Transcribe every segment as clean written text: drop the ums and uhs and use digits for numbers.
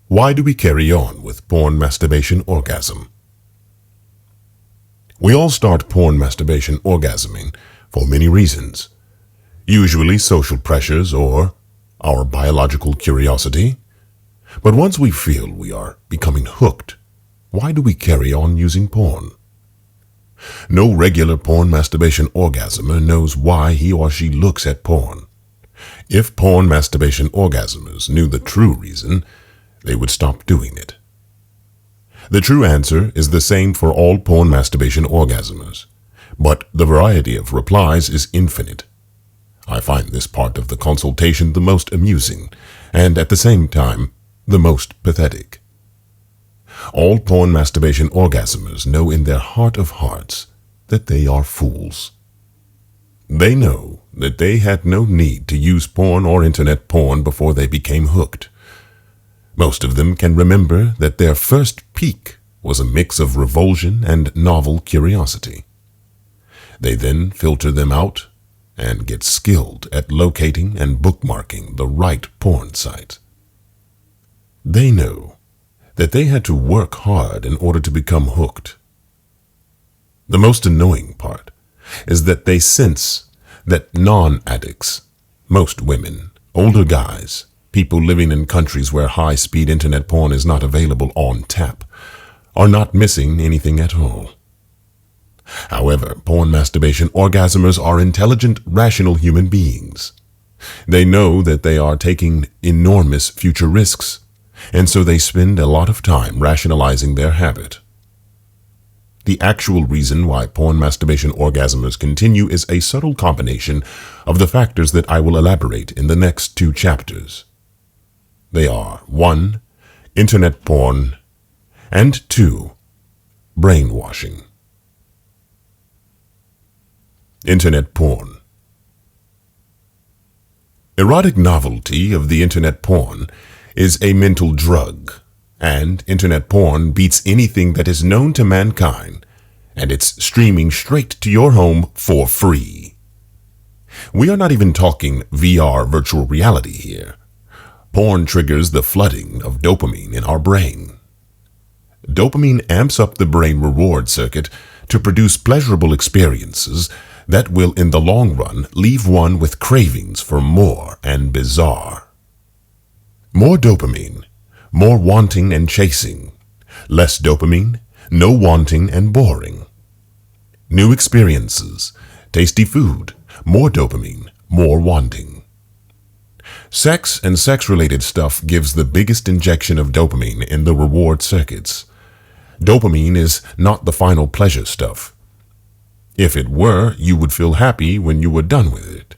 Why do we carry on with porn masturbation orgasm? We all start porn masturbation orgasming for many reasons, usually social pressures or our biological curiosity. But once we feel we are becoming hooked, why do we carry on using porn? No regular porn masturbation orgasmer knows why he or she looks at porn. If porn masturbation orgasmers knew the true reason, they would stop doing it. The true answer is the same for all porn masturbation orgasmers, but the variety of replies is infinite. I find this part of the consultation the most amusing, and at the same time, the most pathetic. All porn masturbation orgasmers know in their heart of hearts that they are fools. They know that they had no need to use porn or internet porn before they became hooked. Most of them can remember that their first peak was a mix of revulsion and novel curiosity. They then filter them out and get skilled at locating and bookmarking the right porn site. They know that they had to work hard in order to become hooked. The most annoying part is that they sense that non-addicts, most women, older guys, people living in countries where high-speed internet porn is not available on tap, are not missing anything at all. However, porn masturbation orgasmers are intelligent, rational human beings. They know that they are taking enormous future risks, and so they spend a lot of time rationalizing their habit. The actual reason why porn masturbation orgasmers continue is a subtle combination of the factors that I will elaborate in the next 2 chapters. They are 1. Internet porn, and 2. Brainwashing. Internet porn. Erotic novelty of the internet porn is a mental drug, and internet porn beats anything that is known to mankind, and it's streaming straight to your home for free. We are not even talking VR virtual reality here. Porn triggers the flooding of dopamine in our brain. Dopamine amps up the brain reward circuit to produce pleasurable experiences that will in the long run leave one with cravings for more and bizarre. More dopamine, more wanting and chasing. Less dopamine, no wanting and boring. New experiences, tasty food, more dopamine, more wanting. Sex and sex-related stuff gives the biggest injection of dopamine in the reward circuits. Dopamine is not the final pleasure stuff. If it were, you would feel happy when you were done with it.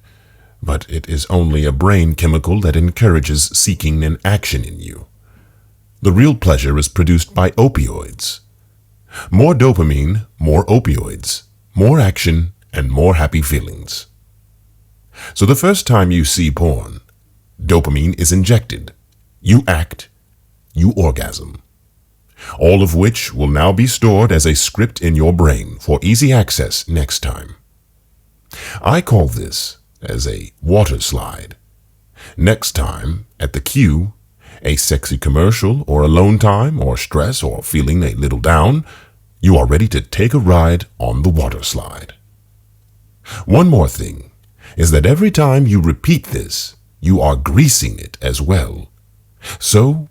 But it is only a brain chemical that encourages seeking and action in you. The real pleasure is produced by opioids. More dopamine, more opioids, more action, and more happy feelings. So the first time you see porn, dopamine is injected. You act, you orgasm. All of which will now be stored as a script in your brain for easy access next time. I call this as a water slide. Next time, at the queue, a sexy commercial or alone time or stress or feeling a little down, you are ready to take a ride on the water slide. One more thing is that every time you repeat this, you are greasing it as well. So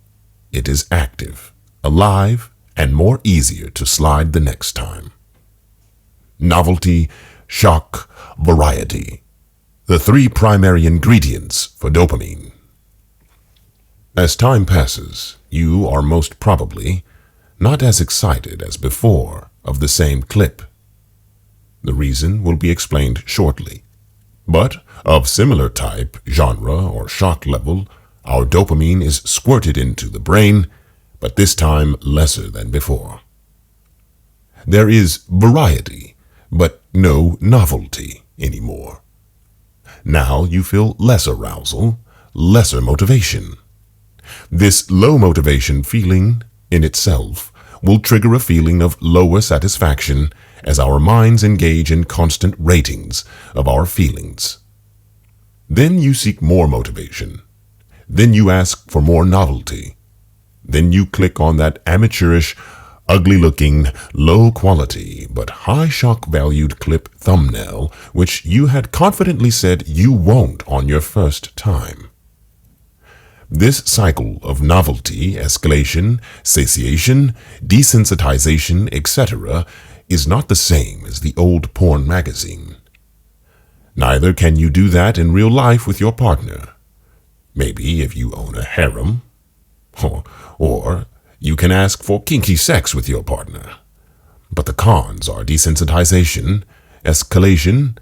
it is active, alive, and more easier to slide the next time. Novelty, shock, variety. The 3 primary ingredients for dopamine. As time passes, you are most probably not as excited as before of the same clip. The reason will be explained shortly. But of similar type, genre, or shock level, our dopamine is squirted into the brain, but this time lesser than before. There is variety, but no novelty anymore. Now you feel less arousal, lesser motivation. This low motivation feeling in itself will trigger a feeling of lower satisfaction as our minds engage in constant ratings of our feelings. Then you seek more motivation. Then you ask for more novelty. Then you click on that amateurish, ugly-looking, low-quality, but high-shock-valued clip thumbnail, which you had confidently said you won't on your first time. This cycle of novelty, escalation, satiation, desensitization, etc. is not the same as the old porn magazine. Neither can you do that in real life with your partner. Maybe if you own a harem, or you can ask for kinky sex with your partner. But the cons are desensitization, escalation,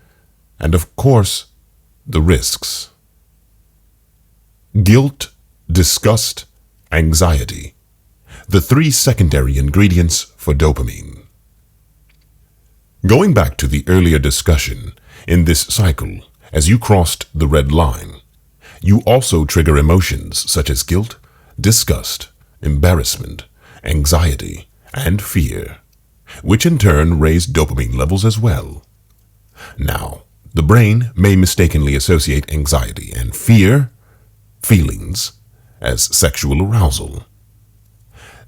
and of course, the risks. Guilt, disgust, anxiety. The three secondary ingredients for dopamine. Going back to the earlier discussion, in this cycle, as you crossed the red line, you also trigger emotions such as guilt, disgust, embarrassment, anxiety, and fear, which in turn raise dopamine levels as well. Now, the brain may mistakenly associate anxiety and fear, feelings, as sexual arousal.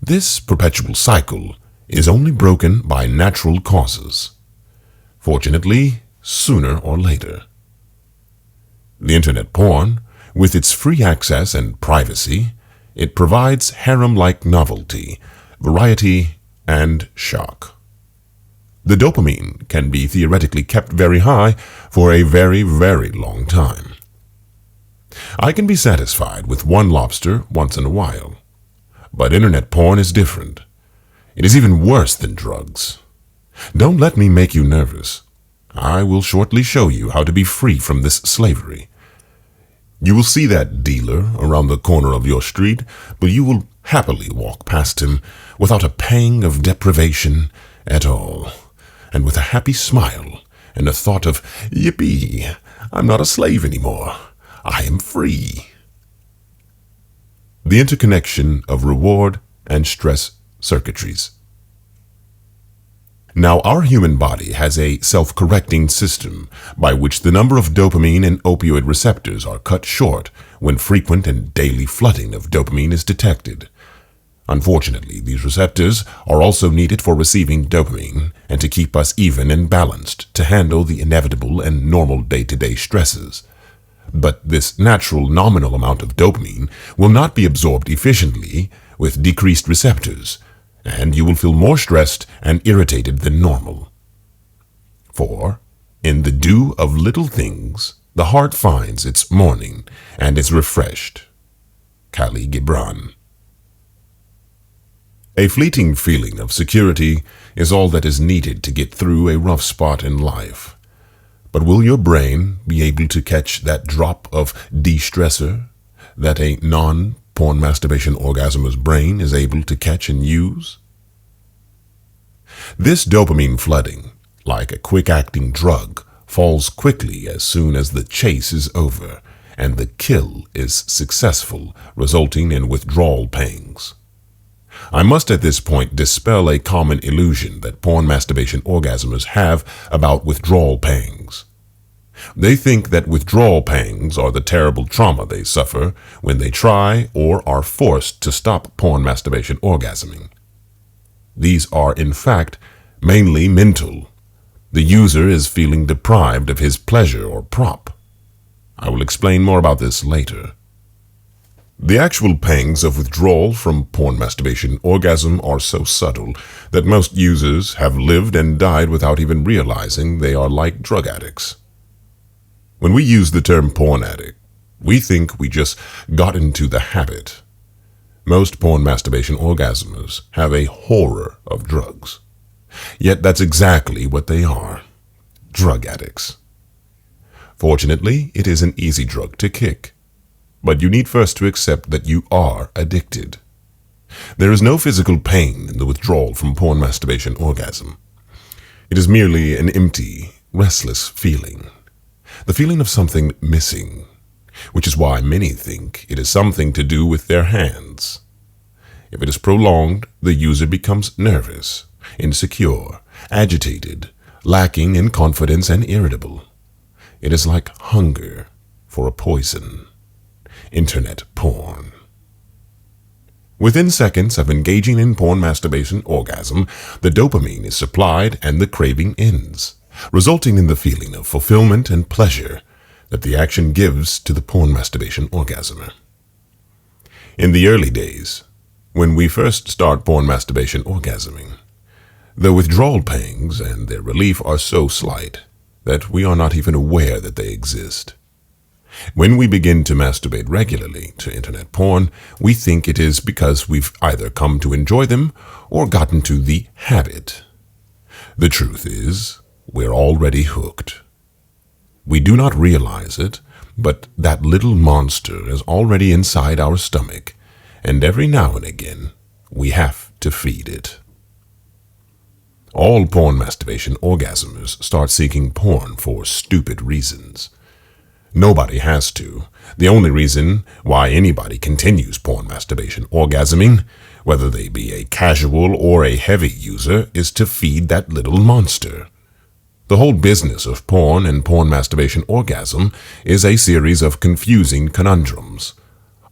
This perpetual cycle is only broken by natural causes. Fortunately, sooner or later. The internet porn, with its free access and privacy, it provides harem-like novelty, variety, and shock. The dopamine can be theoretically kept very high for a very, very long time. I can be satisfied with one lobster once in a while, but internet porn is different. It is even worse than drugs. Don't let me make you nervous. I will shortly show you how to be free from this slavery. You will see that dealer around the corner of your street, but you will happily walk past him without a pang of deprivation at all, and with a happy smile and a thought of, yippee, I'm not a slave anymore. I am free. The interconnection of reward and stress circuitries. Now, our human body has a self-correcting system by which the number of dopamine and opioid receptors are cut short when frequent and daily flooding of dopamine is detected. Unfortunately, these receptors are also needed for receiving dopamine and to keep us even and balanced to handle the inevitable and normal day-to-day stresses. But this natural nominal amount of dopamine will not be absorbed efficiently with decreased receptors, and you will feel more stressed and irritated than normal. For, in the dew of little things, the heart finds its morning and is refreshed. Khalil Gibran. A fleeting feeling of security is all that is needed to get through a rough spot in life. But will your brain be able to catch that drop of de-stressor that a non-porn masturbation orgasmer's brain is able to catch and use? This dopamine flooding, like a quick-acting drug, falls quickly as soon as the chase is over and the kill is successful, resulting in withdrawal pangs. I must at this point dispel a common illusion that porn masturbation orgasmers have about withdrawal pangs. They think that withdrawal pangs are the terrible trauma they suffer when they try or are forced to stop porn masturbation orgasming. These are, in fact, mainly mental. The user is feeling deprived of his pleasure or prop. I will explain more about this later. The actual pangs of withdrawal from porn masturbation orgasm are so subtle that most users have lived and died without even realizing they are like drug addicts. When we use the term porn addict, we think we just got into the habit. Most porn masturbation orgasmers have a horror of drugs. Yet that's exactly what they are, drug addicts. Fortunately, it is an easy drug to kick. But you need first to accept that you are addicted. There is no physical pain in the withdrawal from porn masturbation orgasm. It is merely an empty, restless feeling. The feeling of something missing, which is why many think it is something to do with their hands. If it is prolonged, the user becomes nervous, insecure, agitated, lacking in confidence and irritable. It is like hunger for a poison. Internet porn. Within seconds of engaging in porn masturbation orgasm, the dopamine is supplied and the craving ends, resulting in the feeling of fulfillment and pleasure that the action gives to the porn masturbation orgasmer. In the early days, when we first start porn masturbation orgasming, the withdrawal pangs and their relief are so slight that we are not even aware that they exist. When we begin to masturbate regularly to internet porn, we think it is because we've either come to enjoy them or gotten to the habit. The truth is, we're already hooked. We do not realize it, but that little monster is already inside our stomach, and every now and again, we have to feed it. All porn masturbation orgasmers start seeking porn for stupid reasons. Nobody has to. The only reason why anybody continues porn masturbation orgasming, whether they be a casual or a heavy user, is to feed that little monster. The whole business of porn and porn masturbation orgasm is a series of confusing conundrums.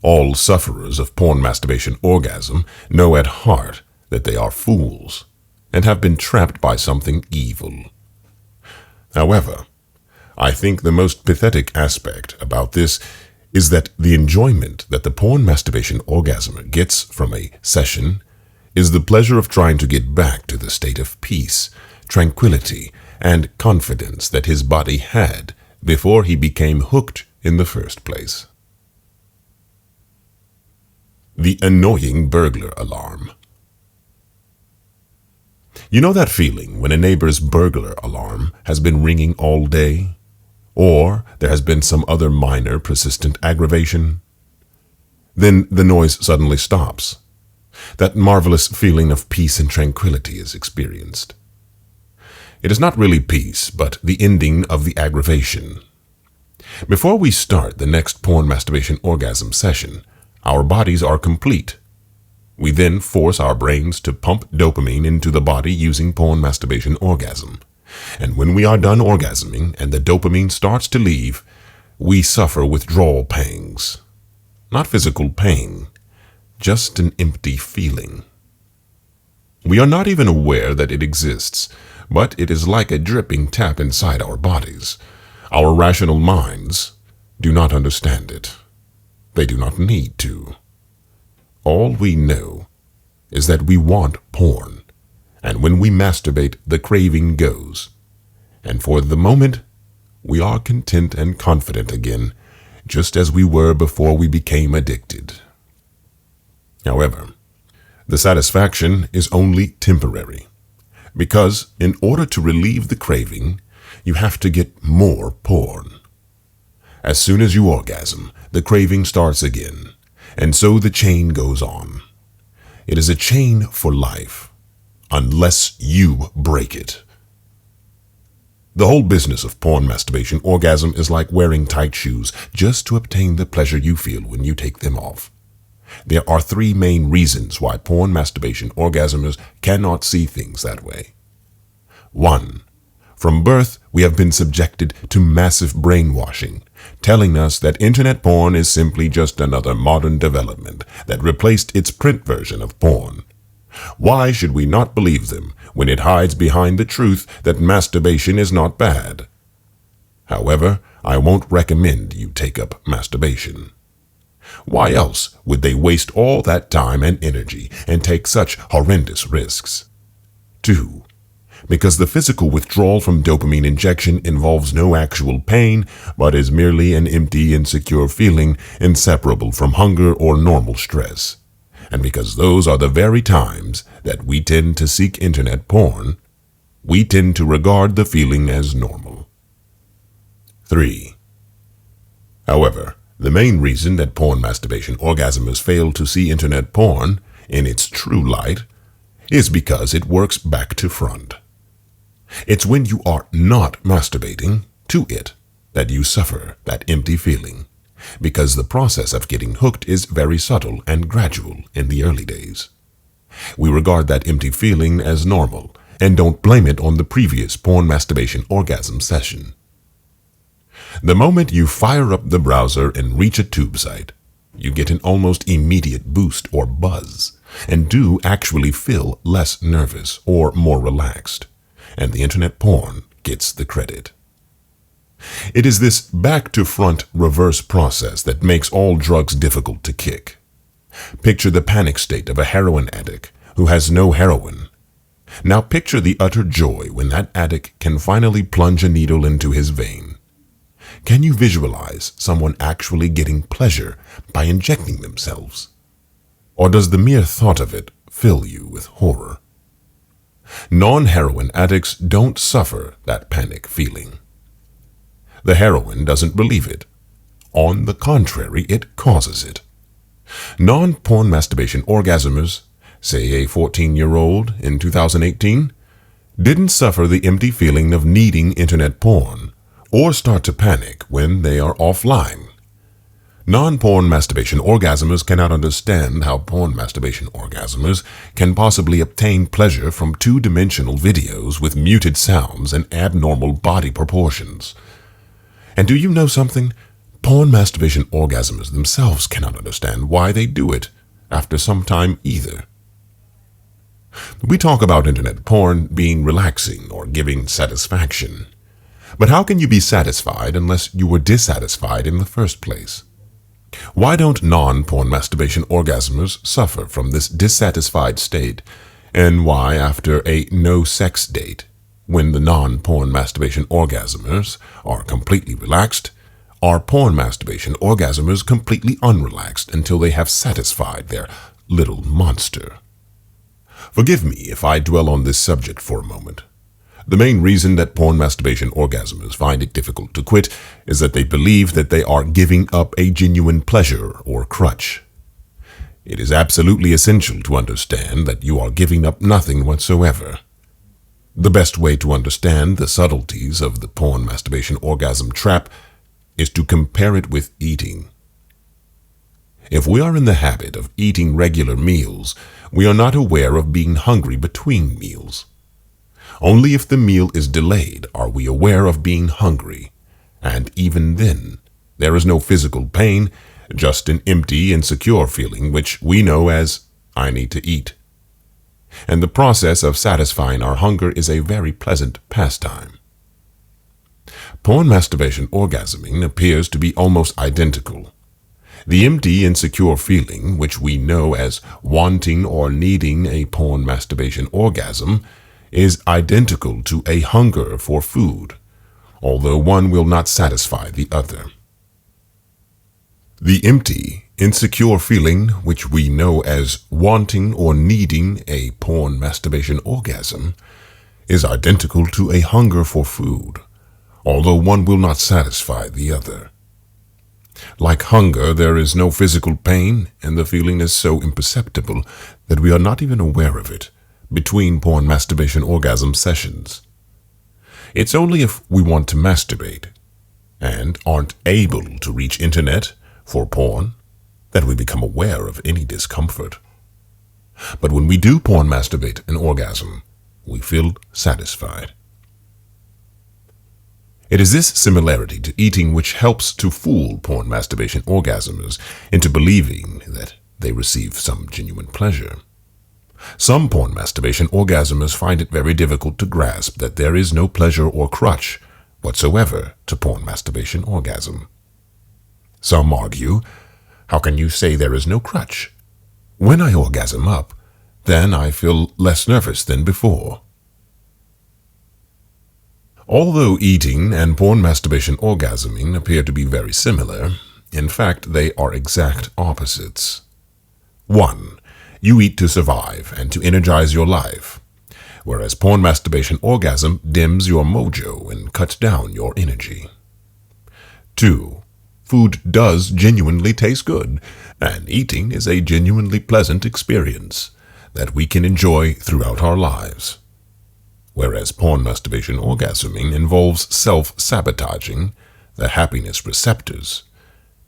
All sufferers of porn masturbation orgasm know at heart that they are fools and have been trapped by something evil. However, I think the most pathetic aspect about this is that the enjoyment that the porn masturbation orgasmer gets from a session is the pleasure of trying to get back to the state of peace, tranquility, and confidence that his body had before he became hooked in the first place. The annoying burglar alarm. You know that feeling when a neighbor's burglar alarm has been ringing all day? Or there has been some other minor persistent aggravation? Then the noise suddenly stops. That marvelous feeling of peace and tranquility is experienced. It is not really peace, but the ending of the aggravation. Before we start the next porn masturbation orgasm session, our bodies are complete. We then force our brains to pump dopamine into the body using porn masturbation orgasm. And when we are done orgasming and the dopamine starts to leave, we suffer withdrawal pangs. Not physical pain, just an empty feeling. We are not even aware that it exists, but it is like a dripping tap inside our bodies. Our rational minds do not understand it. They do not need to. All we know is that we want porn, and when we masturbate, the craving goes. And for the moment, we are content and confident again, just as we were before we became addicted. However, the satisfaction is only temporary, because in order to relieve the craving, you have to get more porn. As soon as you orgasm, the craving starts again, and so the chain goes on. It is a chain for life, unless you break it. The whole business of porn masturbation orgasm is like wearing tight shoes just to obtain the pleasure you feel when you take them off. There are three main reasons why porn masturbation orgasmers cannot see things that way. 1. From birth, we have been subjected to massive brainwashing, telling us that internet porn is simply just another modern development that replaced its print version of porn. Why should we not believe them when it hides behind the truth that masturbation is not bad? However, I won't recommend you take up masturbation. Why else would they waste all that time and energy and take such horrendous risks? 2. Because the physical withdrawal from dopamine injection involves no actual pain, but is merely an empty, insecure feeling inseparable from hunger or normal stress. And because those are the very times that we tend to seek internet porn, we tend to regard the feeling as normal. 3. However, the main reason that porn masturbation orgasmers fail to see internet porn in its true light is because it works back to front. It's when you are not masturbating to it that you suffer that empty feeling, because the process of getting hooked is very subtle and gradual in the early days. We regard that empty feeling as normal and don't blame it on the previous porn masturbation orgasm session. The moment you fire up the browser and reach a tube site, You get an almost immediate boost or buzz, and do actually feel less nervous or more relaxed, and the internet porn gets the credit. It is this back-to-front reverse process that makes all drugs difficult to kick. Picture the panic state of a heroin addict who has no heroin. Now picture the utter joy when that addict can finally plunge a needle into his vein. Can you visualize someone actually getting pleasure by injecting themselves? Or does the mere thought of it fill you with horror? Non-heroin addicts don't suffer that panic feeling. The heroin doesn't relieve it. On the contrary, it causes it. Non-porn masturbation orgasmers, say a 14-year-old in 2018, didn't suffer the empty feeling of needing internet porn or start to panic when they are offline. Non-porn masturbation orgasmers cannot understand how porn masturbation orgasmers can possibly obtain pleasure from two-dimensional videos with muted sounds and abnormal body proportions. And do you know something? Porn masturbation orgasmers themselves cannot understand why they do it after some time either. We talk about internet porn being relaxing or giving satisfaction. But how can you be satisfied unless you were dissatisfied in the first place? Why don't non-porn masturbation orgasmers suffer from this dissatisfied state? And why, after a no-sex date, when the non-porn masturbation orgasmers are completely relaxed, are porn masturbation orgasmers completely unrelaxed until they have satisfied their little monster? Forgive me if I dwell on this subject for a moment. The main reason that porn masturbation orgasmers find it difficult to quit is that they believe that they are giving up a genuine pleasure or crutch. It is absolutely essential to understand that you are giving up nothing whatsoever. The best way to understand the subtleties of the porn masturbation orgasm trap is to compare it with eating. If we are in the habit of eating regular meals, we are not aware of being hungry between meals. Only if the meal is delayed are we aware of being hungry, and even then, there is no physical pain, just an empty, insecure feeling which we know as, I need to eat. And the process of satisfying our hunger is a very pleasant pastime. Porn masturbation orgasming appears to be almost identical. The empty, insecure feeling, which we know as wanting or needing a porn masturbation orgasm, is identical to a hunger for food, although one will not satisfy the other. The empty, insecure feeling, which we know as wanting or needing a porn masturbation orgasm, is identical to a hunger for food, although one will not satisfy the other. Like hunger, there is no physical pain, and the feeling is so imperceptible that we are not even aware of it between porn masturbation orgasm sessions. It's only if we want to masturbate and aren't able to reach internet for porn that we become aware of any discomfort. But when we do porn masturbate an orgasm, we feel satisfied. It is this similarity to eating which helps to fool porn masturbation orgasmers into believing that they receive some genuine pleasure. Some porn masturbation orgasmers find it very difficult to grasp that there is no pleasure or crutch whatsoever to porn masturbation orgasm. Some argue, how can you say there is no crutch? When I orgasm up, then I feel less nervous than before. Although eating and porn masturbation orgasming appear to be very similar, in fact they are exact opposites. 1. You eat to survive and to energize your life, whereas porn masturbation orgasm dims your mojo and cuts down your energy. 2. Food does genuinely taste good, and eating is a genuinely pleasant experience that we can enjoy throughout our lives. Whereas porn masturbation orgasming involves self-sabotaging the happiness receptors,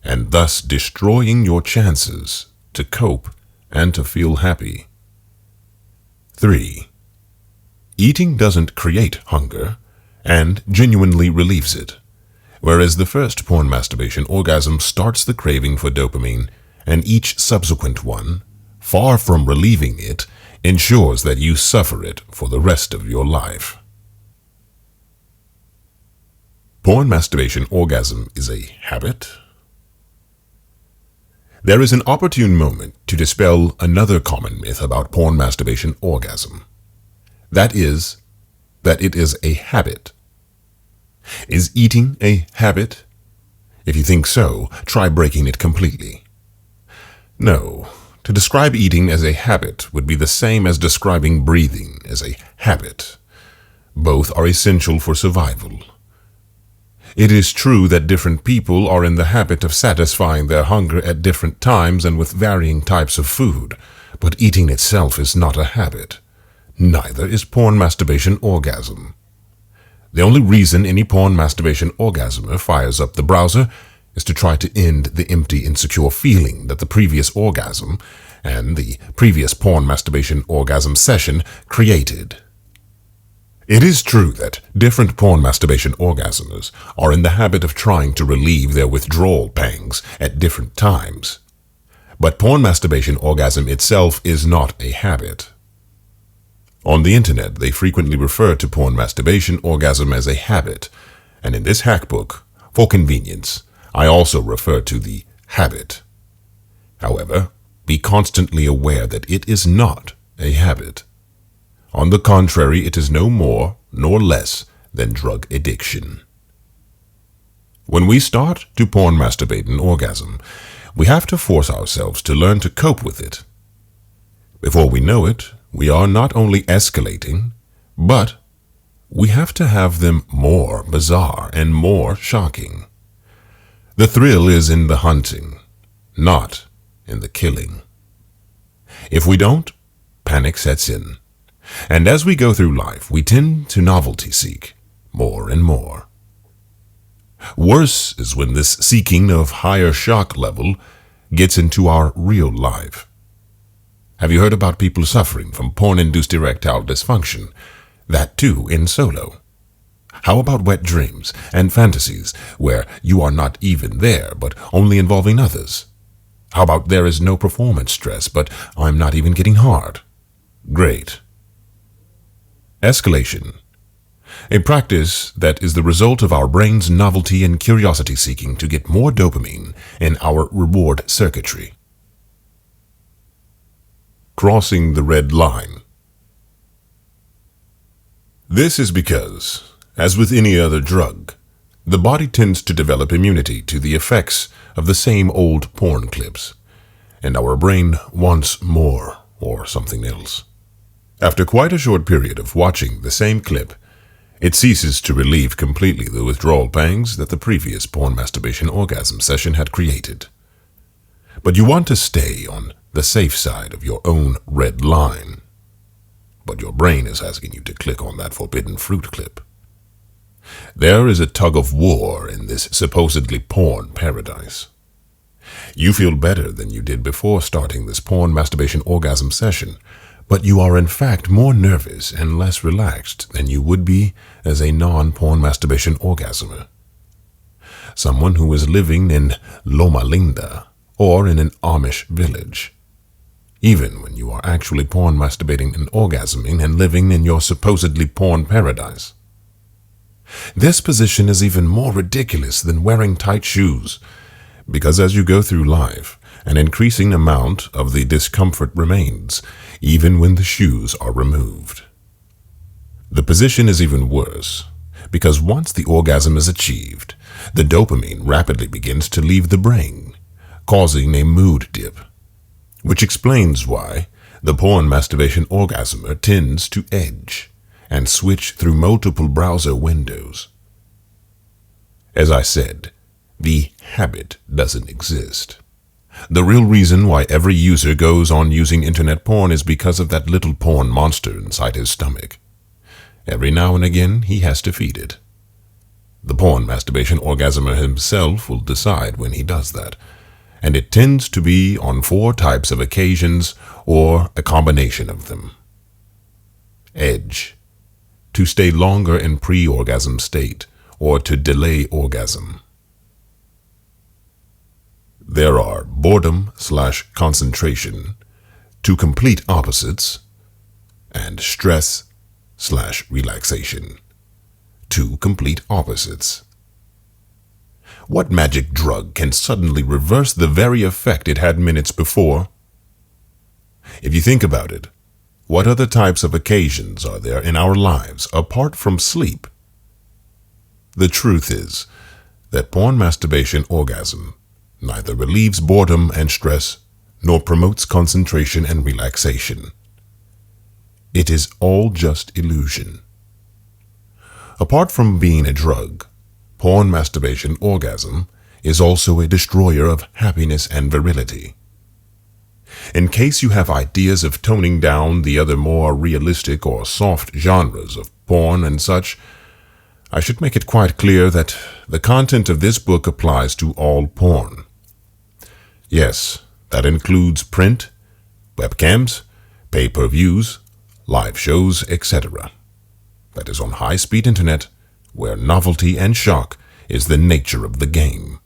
and thus destroying your chances to cope and to feel happy. 3. Eating doesn't create hunger and genuinely relieves it, whereas the first porn masturbation orgasm starts the craving for dopamine and each subsequent one, far from relieving it, ensures that you suffer it for the rest of your life. Porn masturbation orgasm is a habit? There is an opportune moment to dispel another common myth about porn masturbation orgasm. That is, that it is a habit. Is eating a habit? If you think so, try breaking it completely. No, to describe eating as a habit would be the same as describing breathing as a habit. Both are essential for survival. It is true that different people are in the habit of satisfying their hunger at different times and with varying types of food, but eating itself is not a habit. Neither is porn masturbation orgasm. The only reason any porn masturbation orgasmer fires up the browser is to try to end the empty, insecure feeling that the previous orgasm and the previous porn masturbation orgasm session created. It is true that different porn masturbation orgasmers are in the habit of trying to relieve their withdrawal pangs at different times. But porn masturbation orgasm itself is not a habit. On the internet, they frequently refer to porn masturbation orgasm as a habit, and in this hackbook, for convenience, I also refer to the habit. However, be constantly aware that it is not a habit. On the contrary, it is no more nor less than drug addiction. When we start to porn masturbate an orgasm, we have to force ourselves to learn to cope with it. Before we know it, we are not only escalating, but we have to have them more bizarre and more shocking. The thrill is in the hunting, not in the killing. If we don't, panic sets in. And as we go through life, we tend to novelty seek more and more. Worse is when this seeking of higher shock level gets into our real life. Have you heard about people suffering from porn-induced erectile dysfunction? That too in solo. How about wet dreams and fantasies where you are not even there but only involving others? How about there is no performance stress but I'm not even getting hard? Great. Escalation. A practice that is the result of our brain's novelty and curiosity seeking to get more dopamine in our reward circuitry. Crossing the red line. This is because, as with any other drug, the body tends to develop immunity to the effects of the same old porn clips, and our brain wants more or something else. After quite a short period of watching the same clip, it ceases to relieve completely the withdrawal pangs that the previous porn masturbation orgasm session had created. But you want to stay on the safe side of your own red line. But your brain is asking you to click on that forbidden fruit clip. There is a tug of war in this supposedly porn paradise. You feel better than you did before starting this porn masturbation orgasm session, but you are in fact more nervous and less relaxed than you would be as a non-porn masturbation orgasmer. Someone who is living in Loma Linda or in an Amish village. Even when you are actually porn masturbating and orgasming and living in your supposedly porn paradise. This position is even more ridiculous than wearing tight shoes, because as you go through life, an increasing amount of the discomfort remains, even when the shoes are removed. The position is even worse, because once the orgasm is achieved, the dopamine rapidly begins to leave the brain, causing a mood dip, which explains why the porn masturbation orgasmer tends to edge and switch through multiple browser windows. As I said, the habit doesn't exist. The real reason why every user goes on using internet porn is because of that little porn monster inside his stomach. Every now and again, he has to feed it. The porn masturbation orgasmer himself will decide when he does that, and it tends to be on 4 types of occasions or a combination of them. Edge. To stay longer in pre-orgasm state or to delay orgasm. There are boredom/concentration, two complete opposites, and stress/relaxation, two complete opposites. What magic drug can suddenly reverse the very effect it had minutes before? If you think about it, what other types of occasions are there in our lives apart from sleep? The truth is that porn masturbation orgasm neither relieves boredom and stress nor promotes concentration and relaxation. It is all just illusion. Apart from being a drug, porn masturbation orgasm is also a destroyer of happiness and virility. In case you have ideas of toning down the other more realistic or soft genres of porn and such, I should make it quite clear that the content of this book applies to all porn. Yes, that includes print, webcams, pay-per-views, live shows, etc. That is on high-speed internet, where novelty and shock is the nature of the game.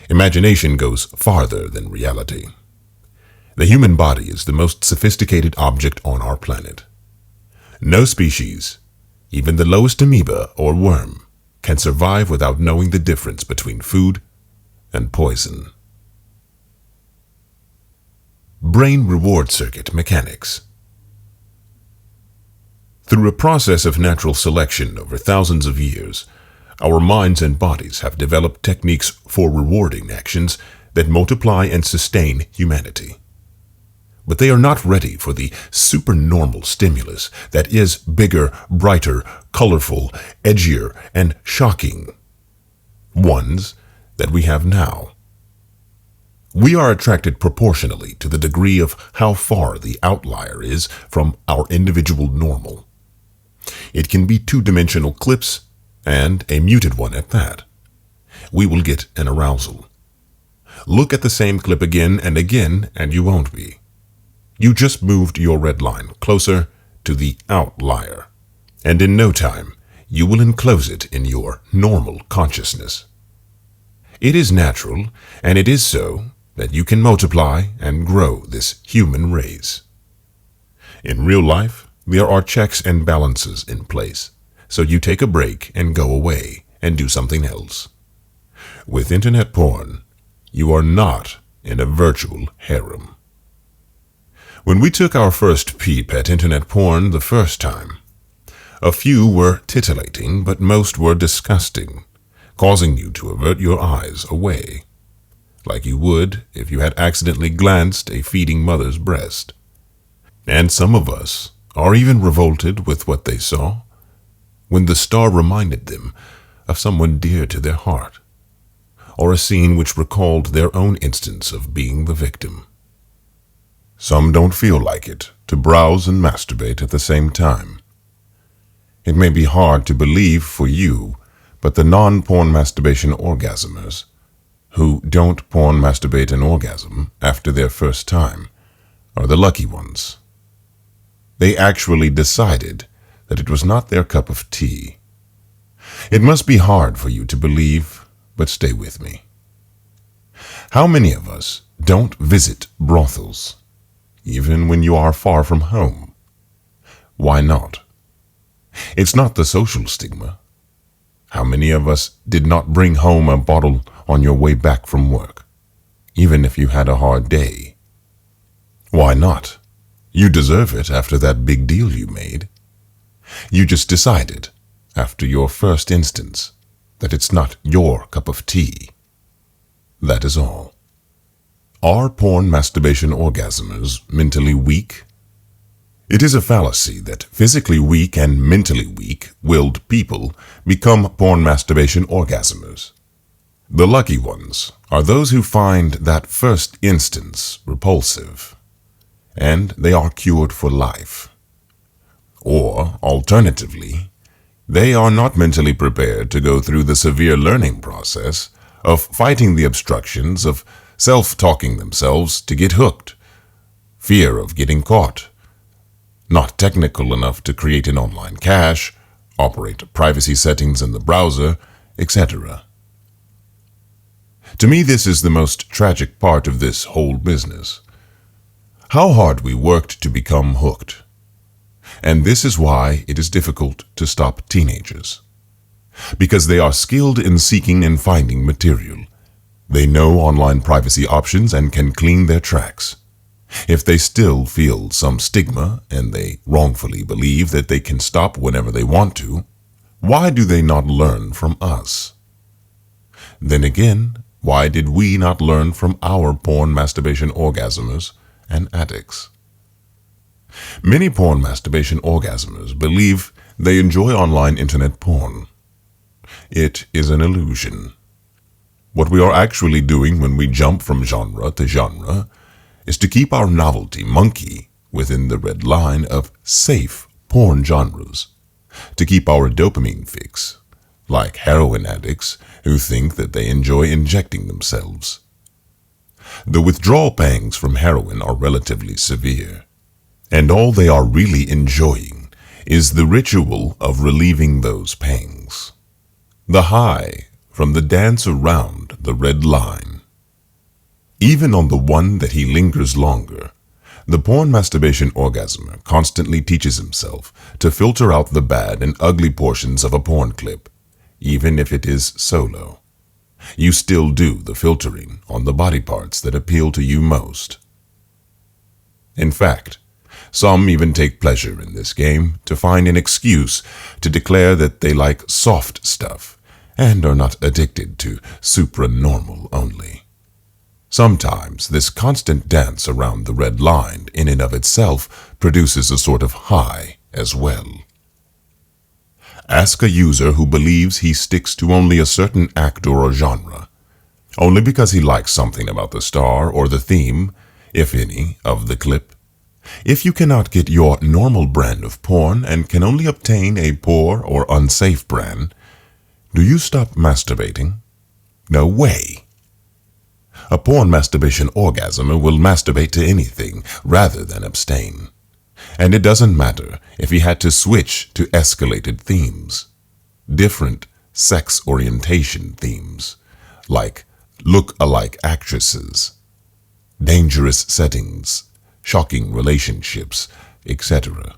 Imagination goes farther than reality. The human body is the most sophisticated object on our planet. No species, even the lowest amoeba or worm, can survive without knowing the difference between food and poison. Brain reward circuit mechanics. Through a process of natural selection over thousands of years, our minds and bodies have developed techniques for rewarding actions that multiply and sustain humanity. But they are not ready for the supernormal stimulus that is bigger, brighter, colorful, edgier, and shocking ones that we have now. We are attracted proportionally to the degree of how far the outlier is from our individual normal. It can be two-dimensional clips, and a muted one at that. We will get an arousal. Look at the same clip again and again, and you won't be. You just moved your red line closer to the outlier, and in no time, you will enclose it in your normal consciousness. It is natural, and it is so, that you can multiply and grow this human race. In real life, there are checks and balances in place, so you take a break and go away and do something else. With internet porn, you are not in a virtual harem. When we took our first peep at internet porn the first time, a few were titillating, but most were disgusting, causing you to avert your eyes away, like you would if you had accidentally glanced a feeding mother's breast. And some of us are even revolted with what they saw when the star reminded them of someone dear to their heart, or a scene which recalled their own instance of being the victim. Some don't feel like it to browse and masturbate at the same time. It may be hard to believe for you, but the non-porn masturbation orgasmers who don't porn masturbate an orgasm after their first time are the lucky ones. They actually decided that it was not their cup of tea. It must be hard for you to believe, but stay with me. How many of us don't visit brothels, even when you are far from home? Why not? It's not the social stigma. How many of us did not bring home a bottle on your way back from work, even if you had a hard day? Why not? You deserve it after that big deal you made. You just decided, after your first instance, that it's not your cup of tea. That is all. Are porn masturbation orgasmers mentally weak? It is a fallacy that physically weak and mentally weak-willed people become porn masturbation orgasmers. The lucky ones are those who find that first instance repulsive, and they are cured for life. Or, alternatively, they are not mentally prepared to go through the severe learning process of fighting the obstructions of self-talking themselves to get hooked, fear of getting caught, not technical enough to create an online cache, operate privacy settings in the browser, etc. To me, this is the most tragic part of this whole business. How hard we worked to become hooked. And this is why it is difficult to stop teenagers. Because they are skilled in seeking and finding material. They know online privacy options and can clean their tracks. If they still feel some stigma and they wrongfully believe that they can stop whenever they want to, why do they not learn from us? Then again, why did we not learn from our porn masturbation orgasmers and addicts? Many porn masturbation orgasmers believe they enjoy online internet porn. It is an illusion. What we are actually doing when we jump from genre to genre is to keep our novelty monkey within the red line of safe porn genres, to keep our dopamine fix, like heroin addicts who think that they enjoy injecting themselves. The withdrawal pangs from heroin are relatively severe, and all they are really enjoying is the ritual of relieving those pangs. The high from the dance around the red line. Even on the one that he lingers longer, the porn masturbation orgasmer constantly teaches himself to filter out the bad and ugly portions of a porn clip, even if it is solo. You still do the filtering on the body parts that appeal to you most. In fact, some even take pleasure in this game to find an excuse to declare that they like soft stuff and are not addicted to supranormal only. Sometimes this constant dance around the red line in and of itself produces a sort of high as well. Ask a user who believes he sticks to only a certain actor or genre, only because he likes something about the star or the theme, if any, of the clip. If you cannot get your normal brand of porn and can only obtain a poor or unsafe brand, do you stop masturbating? No way. A porn masturbation orgasmer will masturbate to anything rather than abstain. And it doesn't matter if he had to switch to escalated themes, different sex orientation themes, like look-alike actresses, dangerous settings, shocking relationships, etc.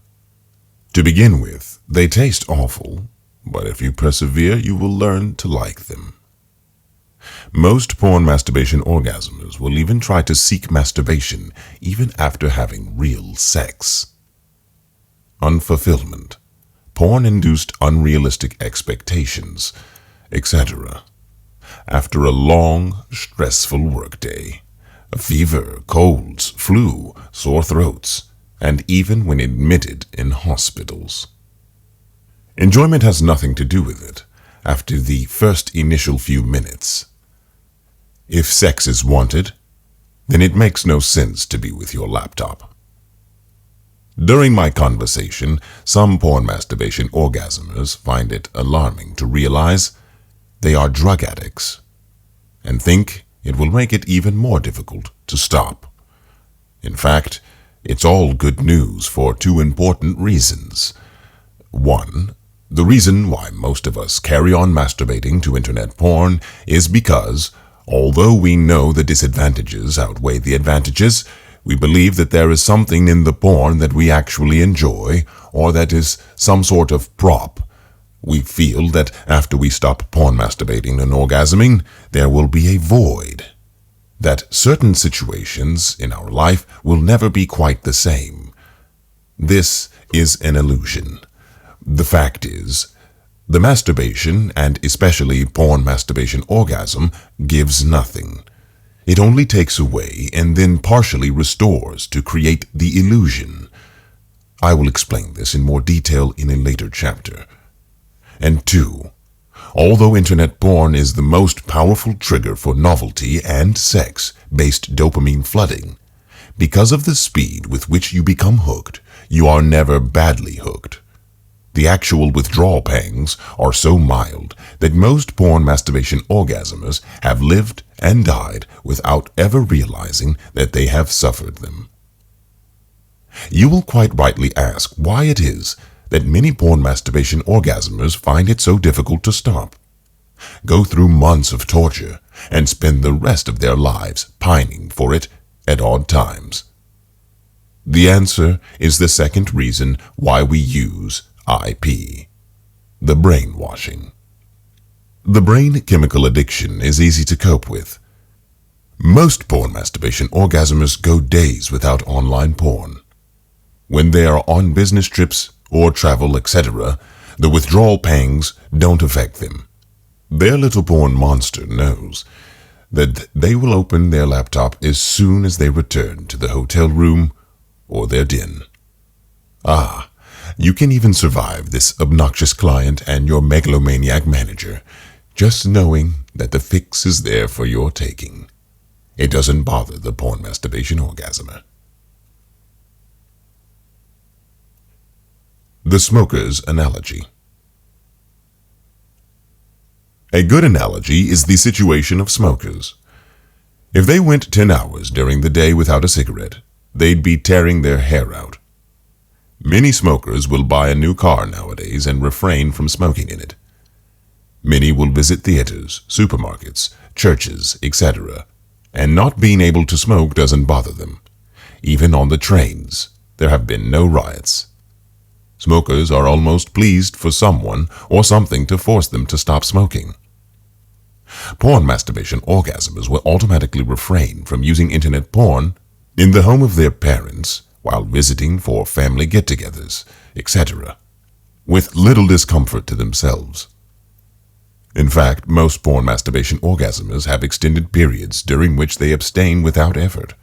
To begin with, they taste awful, but if you persevere, you will learn to like them. Most porn masturbation orgasmers will even try to seek masturbation even after having real sex. Unfulfillment, porn-induced unrealistic expectations, etc. After a long, stressful workday, a fever, colds, flu, sore throats, and even when admitted in hospitals. Enjoyment has nothing to do with it after the first initial few minutes. If sex is wanted, then it makes no sense to be with your laptop. During my conversation, some porn masturbation orgasmers find it alarming to realize they are drug addicts and think it will make it even more difficult to stop. In fact, it's all good news for two important reasons. One, the reason why most of us carry on masturbating to internet porn is because, although we know the disadvantages outweigh the advantages, we believe that there is something in the porn that we actually enjoy, or that is some sort of prop. We feel that after we stop porn masturbating and orgasming, there will be a void. That certain situations in our life will never be quite the same. This is an illusion. The fact is, the masturbation, and especially porn masturbation orgasm, gives nothing. It only takes away and then partially restores to create the illusion. I will explain this in more detail in a later chapter. And two, although internet porn is the most powerful trigger for novelty and sex-based dopamine flooding, because of the speed with which you become hooked, you are never badly hooked. The actual withdrawal pangs are so mild that most porn masturbation orgasmers have lived and died without ever realizing that they have suffered them. You will quite rightly ask why it is that many porn masturbation orgasmers find it so difficult to stop. Go through months of torture, and spend the rest of their lives pining for it at odd times? The answer is the second reason why we use IP, the brainwashing. The brain chemical addiction is easy to cope with. Most porn masturbation orgasmers go days without online porn. When they are on business trips or travel, etc., the withdrawal pangs don't affect them. Their little porn monster knows that they will open their laptop as soon as they return to the hotel room or their den. You can even survive this obnoxious client and your megalomaniac manager, just knowing that the fix is there for your taking. It doesn't bother the porn masturbation orgasmer. The smoker's analogy. A good analogy is the situation of smokers. If they went 10 hours during the day without a cigarette, they'd be tearing their hair out. Many smokers will buy a new car nowadays and refrain from smoking in it. Many will visit theaters, supermarkets, churches, etc., and not being able to smoke doesn't bother them. Even on the trains, there have been no riots. Smokers are almost pleased for someone or something to force them to stop smoking. Porn masturbation orgasmers will automatically refrain from using internet porn in the home of their parents while visiting for family get-togethers, etc., with little discomfort to themselves. In fact, most porn masturbation orgasmers have extended periods during which they abstain without effort.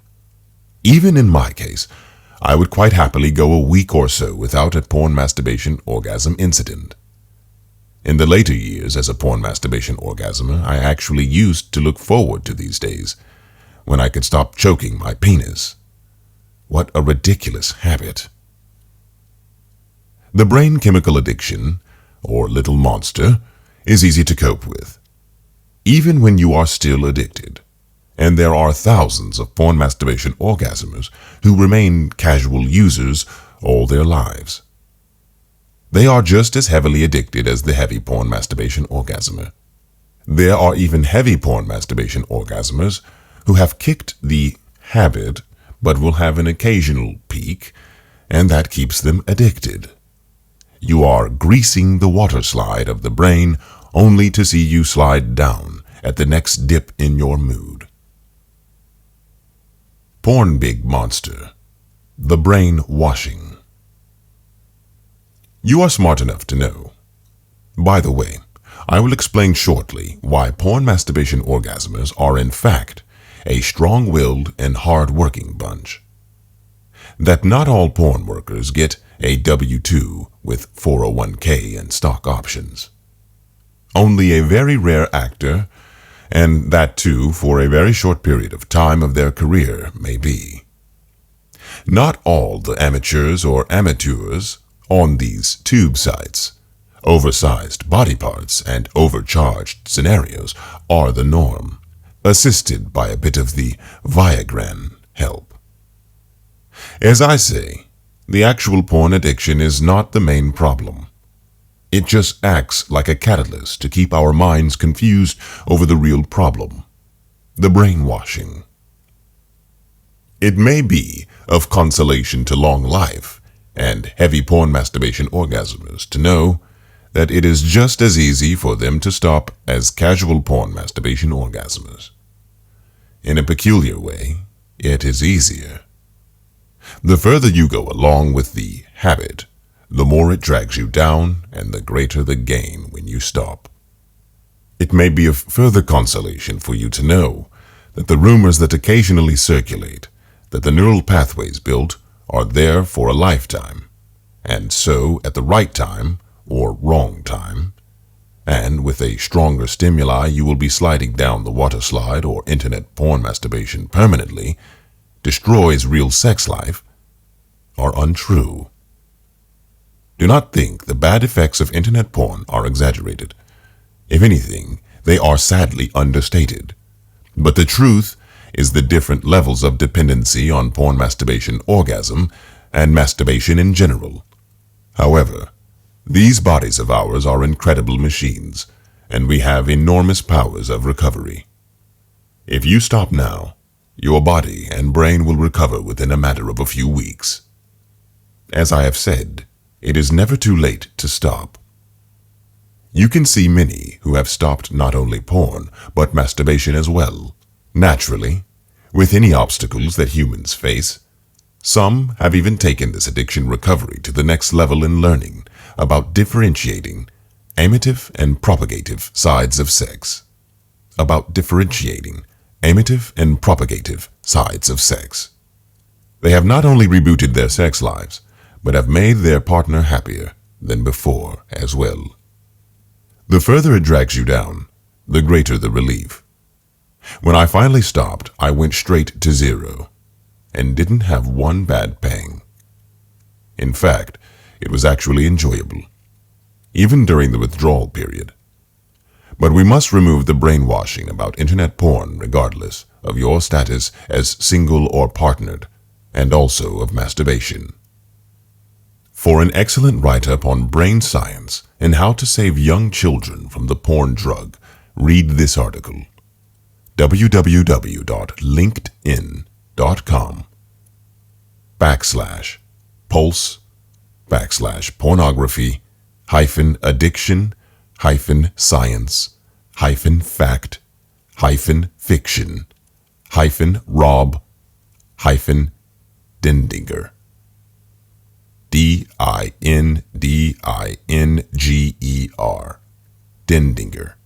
Even in my case, I would quite happily go a week or so without a porn masturbation orgasm incident. In the later years as a porn masturbation orgasmer, I actually used to look forward to these days when I could stop choking my penis. What a ridiculous habit. The brain chemical addiction, or little monster, is easy to cope with, even when you are still addicted. And there are thousands of porn masturbation orgasmers who remain casual users all their lives. They are just as heavily addicted as the heavy porn masturbation orgasmer. There are even heavy porn masturbation orgasmers who have kicked the habit but will have an occasional peak, and that keeps them addicted. You are greasing the water slide of the brain only to see you slide down at the next dip in your mood. Porn big monster, the brain washing. You are smart enough to know. By the way, I will explain shortly why porn masturbation orgasmers are in fact a strong-willed and hard-working bunch. That not all porn workers get a W-2 with 401k and stock options. Only a very rare actor, and that too for a very short period of time of their career, may be. Not all the amateurs or amateurs on these tube sites, oversized body parts and overcharged scenarios are the norm, assisted by a bit of the Viagra help. As I say, the actual porn addiction is not the main problem. It just acts like a catalyst to keep our minds confused over the real problem, the brainwashing. It may be of consolation to long life and heavy porn masturbation orgasmers to know that it is just as easy for them to stop as casual porn masturbation orgasmers. In a peculiar way, it is easier. The further you go along with the habit, the more it drags you down and the greater the gain when you stop. It may be of further consolation for you to know that the rumors that occasionally circulate that the neural pathways built are there for a lifetime, and so at the right time or wrong time, and with a stronger stimuli you will be sliding down the water slide or internet porn masturbation permanently, destroys real sex life, are untrue. Do not think the bad effects of internet porn are exaggerated. If anything, they are sadly understated. But the truth is the different levels of dependency on porn masturbation orgasm and masturbation in general. However, these bodies of ours are incredible machines, and we have enormous powers of recovery. If you stop now, your body and brain will recover within a matter of a few weeks. As I have said, it is never too late to stop. You can see many who have stopped not only porn, but masturbation as well. Naturally, with any obstacles that humans face, some have even taken this addiction recovery to the next level in learning about differentiating amative and propagative sides of sex. They have not only rebooted their sex lives, but have made their partner happier than before as well. The further it drags you down, the greater the relief. When I finally stopped, I went straight to zero and didn't have one bad pang. In fact, it was actually enjoyable, even during the withdrawal period. But we must remove the brainwashing about internet porn regardless of your status as single or partnered, and also of masturbation. For an excellent write-up on brain science and how to save young children from the porn drug, read this article. www.linkedin.com/pulse/pornography-addiction-pulse-pulse/dendinger. Dindinger. Dendinger.